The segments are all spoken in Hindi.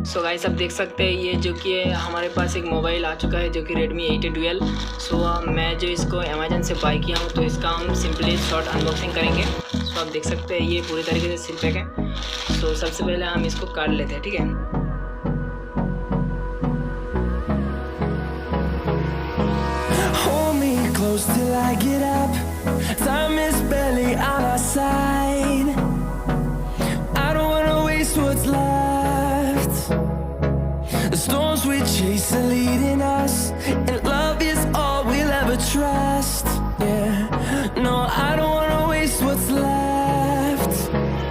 सो गाइस आप देख सकते हैं ये जो कि हमारे पास एक मोबाइल आ चुका है जो कि Redmi 8 Dual। सो मैं जो इसको अमेजन से बाय किया हूँ तो इसका हम सिंपली शॉर्ट अनबॉक्सिंग करेंगे। सो आप देख सकते हैं ये पूरी तरीके से सील पैक है। सो सबसे पहले हम इसको काट लेते हैं, ठीक है। Hold me close till I get up. Time is barely on our side. I don't wanna waste what's left. The storms we chase are leading us, and love is all we'll ever trust. Yeah, no, I don't wanna waste what's left.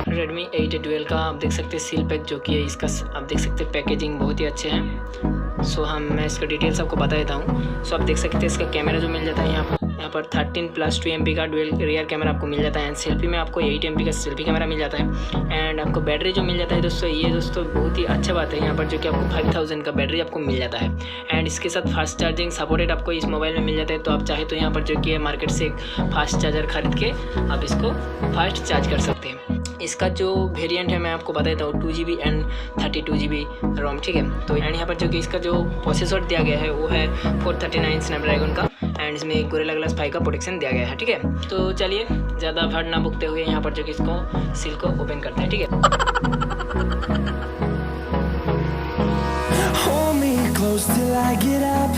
Redmi 8 Dual का आप देख सकते हैं सील पैक जो कि है इसका, आप देख सकते हैं पैकेजिंग बहुत ही अच्छे हैं। सो मैं इसका डिटेल्स आपको बता देता हूँ। सो आप देख सकते हैं इसका कैमरा जो मिल जाता है यहाँ पर 13+2 MP का डुअल रियर कैमरा आपको मिल जाता है। एंड सेल्फी में आपको 8 MP का सेल्फी कैमरा मिल जाता है। एंड आपको बैटरी जो मिल जाता है दोस्तों, ये दोस्तों बहुत ही अच्छा बात है यहाँ पर, जो कि आपको 5000 का बैटरी आपको मिल जाता है। एंड इसके साथ फास्ट चार्जिंग सपोर्टेड आपको इस मोबाइल में मिल जाता है। तो आप चाहे तो यहाँ पर जो कि मार्केट से एक फास्ट चार्जर खरीद के आप इसको फास्ट चार्ज कर सकते हैं। इसका जो वेरिएंट है मैं आपको बता देता हूँ, 2GB एंड 32GB रोम, ठीक है। तो एंड यहाँ पर जो कि इसका जो प्रोसेसर दिया गया है वो है 439 स्नैपड्रैगन का। एंड इसमें एक गोरिल्ला ग्लास 5 का प्रोटेक्शन दिया गया है, ठीक है। तो चलिए ज़्यादा भर ना भुगते हुए यहाँ पर जो कि इसको सील को ओपन करते हैं, ठीक है। Hold me close till I get up.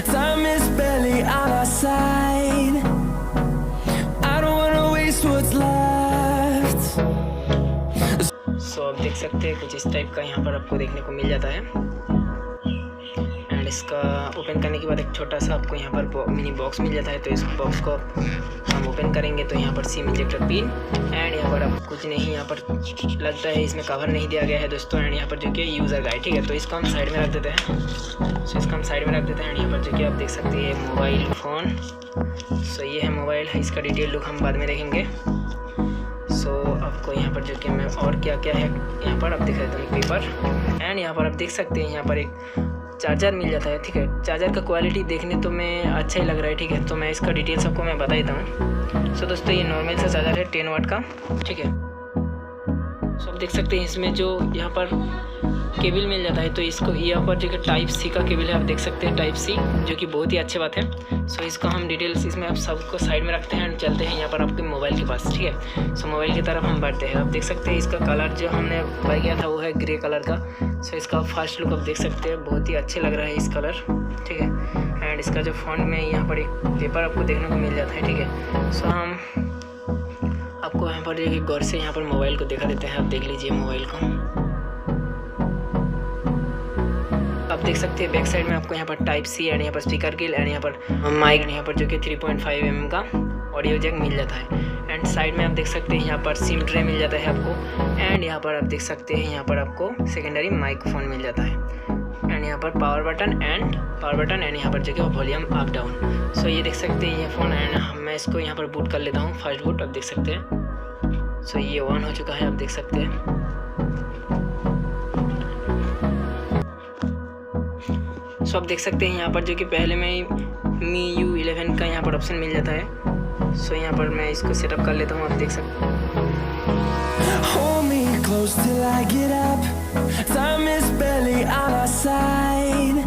Time is barely on our side. I don't wanna waste what's left. सो आप देख सकते हैं कुछ इस टाइप का यहाँ पर आपको देखने को मिल जाता है। एंड इसका ओपन करने के बाद एक छोटा सा आपको यहाँ पर मिनी बॉक्स मिल जाता है। तो इस बॉक्स को हम ओपन करेंगे तो यहाँ पर सिम इजेक्टर पिन एंड यहाँ पर आप कुछ नहीं, यहाँ पर लगता है इसमें कवर नहीं दिया गया है दोस्तों। एंड यहाँ पर जो कि यूज़र गाइड, ठीक है। तो इसको हम साइड में रख देते हैं। सो इसको हम साइड में रख देते हैं। एंड यहाँ पर जो कि आप देख सकते हैं मोबाइल फ़ोन। सो ये है मोबाइल, इसका डिटेल लुक हम बाद में देखेंगे। सो आपको यहाँ पर जो कि मैं और क्या क्या है यहाँ पर आप देख रहे हो पेपर। एंड यहाँ पर आप देख सकते हैं यहाँ पर एक चार्जर मिल जाता है, ठीक है। चार्जर का क्वालिटी देखने तो मैं अच्छा ही लग रहा है, ठीक है। तो मैं इसका डिटेल्स आपको मैं बता देता हूँ। सो दोस्तों ये नॉर्मल सा चार्जर है 10 वाट का, ठीक है। सो आप देख सकते हैं इसमें जो यहाँ पर केबल मिल जाता है। तो इसको यहाँ पर जो कि टाइप सी का केबल है, आप देख सकते हैं टाइप सी, जो कि बहुत ही अच्छी बात है। सो इसका हम डिटेल्स इसमें आप सबको साइड में रखते हैं एंड चलते हैं यहाँ पर आपके मोबाइल के पास, ठीक है। सो मोबाइल की तरफ हम बढ़ते हैं। आप देख सकते हैं इसका कलर जो हमने बाय किया था वो है ग्रे कलर का। सो इसका फर्स्ट लुक आप देख सकते हैं, बहुत ही अच्छे लग रहा है इस कलर, ठीक है। एंड इसका जो फ्रंट में यहाँ पर एक पेपर आपको देखने को मिल जाता है, ठीक है। सो हम आपको यहाँ पर एक गौर से यहाँ पर मोबाइल को दिखा देते हैं। आप देख लीजिए मोबाइल को, आप देख सकते हैं बैक साइड में आपको यहाँ पर टाइप सी एंड यहाँ पर स्पीकर किल एंड यहाँ पर माइक एंड यहाँ पर जो कि 3.5 mm का ऑडियो जैक मिल जाता है। एंड साइड में आप देख सकते हैं यहाँ पर सिम ट्रे मिल जाता है आपको। एंड यहाँ पर आप देख सकते हैं यहाँ पर आपको सेकेंडरी माइक्रोफोन मिल जाता है। एंड यहाँ पर पावर बटन एंड यहाँ पर जो कि वॉल्यूम अप डाउन। सो ये देख सकते हैं ये फ़ोन। एंड मैं इसको यहाँ पर बूट कर लेता हूँ, फर्स्ट बूट आप देख सकते हैं। सो ये ऑन हो चुका है, आप देख सकते हैं। सो आप देख सकते हैं यहाँ पर जो कि पहले में मी U11 का यहाँ पर ऑप्शन मिल जाता है। सो यहाँ पर मैं इसको सेटअप कर लेता हूँ, आप देख सकते हैं। Hold me close till I get up. Time is barely on our side.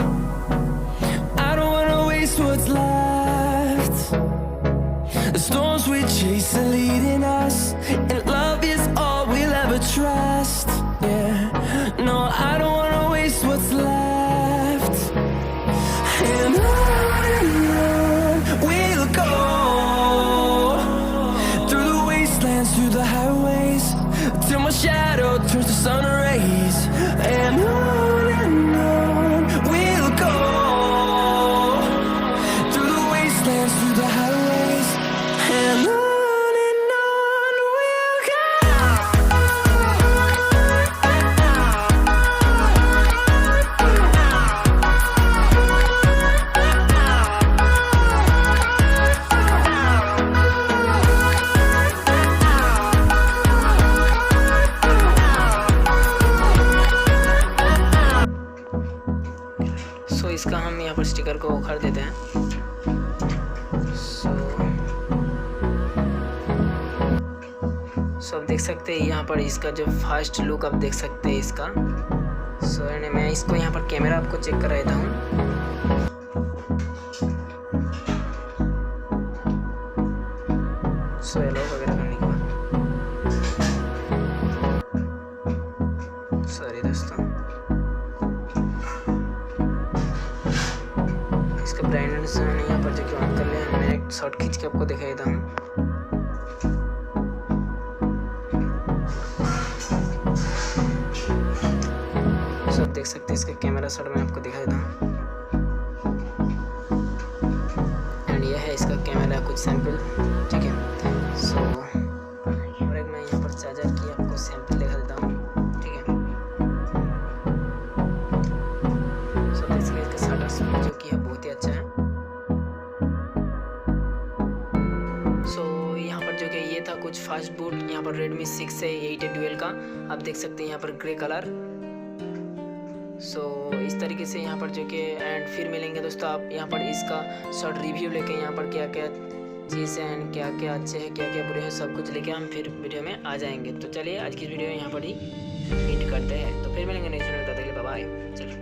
I don't wanna waste what's left. The storms we chase are leading us, and love is all we'll ever trust. Yeah, no, I don't wanna waste what's left. And on we'll go, through the wastelands, through the highways, till my shadow turns to sun rays. And on we'll go, through the wastelands, through the highways, and on we'll go. सो इसका हम यहाँ पर स्टिकर को उखाड़ देते हैं। सो आप देख सकते हैं यहाँ पर इसका जो फर्स्ट लुक आप देख सकते हैं इसका। सो सो मैं इसको यहाँ पर कैमरा आपको चेक कर देता हूँ। सो एलो वगैरह करने के बाद सॉरी दोस्तों, इसका ब्राइटनेस यहाँ पर जो कि ऑन कर लिया। मैं एक शॉट खींच के आपको दिखा देता हूँ। सो आप देख सकते हैं इसका कैमरा शॉट मैं आपको दिखा देता हूँ। एंड यह है इसका कैमरा कुछ सैंपल, ठीक है। सो और एक मैं यहाँ पर चार्जर की आपको सैंपल दिखा देता हूँ, ठीक है। सो देख सकते हैं इसका शटर स्पीड जो कि है बहुत ही अच्छा है। सो यहाँ पर जो कि ये था कुछ फास्ट बूट यहाँ पर Redmi 6 से 8 डुअल का, आप देख सकते हैं यहाँ पर ग्रे कलर। सो इस तरीके से यहाँ पर जो कि एंड फिर मिलेंगे दोस्तों आप यहाँ पर इसका शॉर्ट रिव्यू लेके, यहाँ पर क्या क्या चीज़ है एंड क्या क्या अच्छे हैं क्या क्या बुरे हैं सब कुछ लेके हम फिर वीडियो में आ जाएंगे। तो चलिए आज की वीडियो यहाँ पर ही एंड करते हैं, तो फिर मिलेंगे नेक्स्ट वीडियो में, तब तक के लिए बाय बाय। चलिए।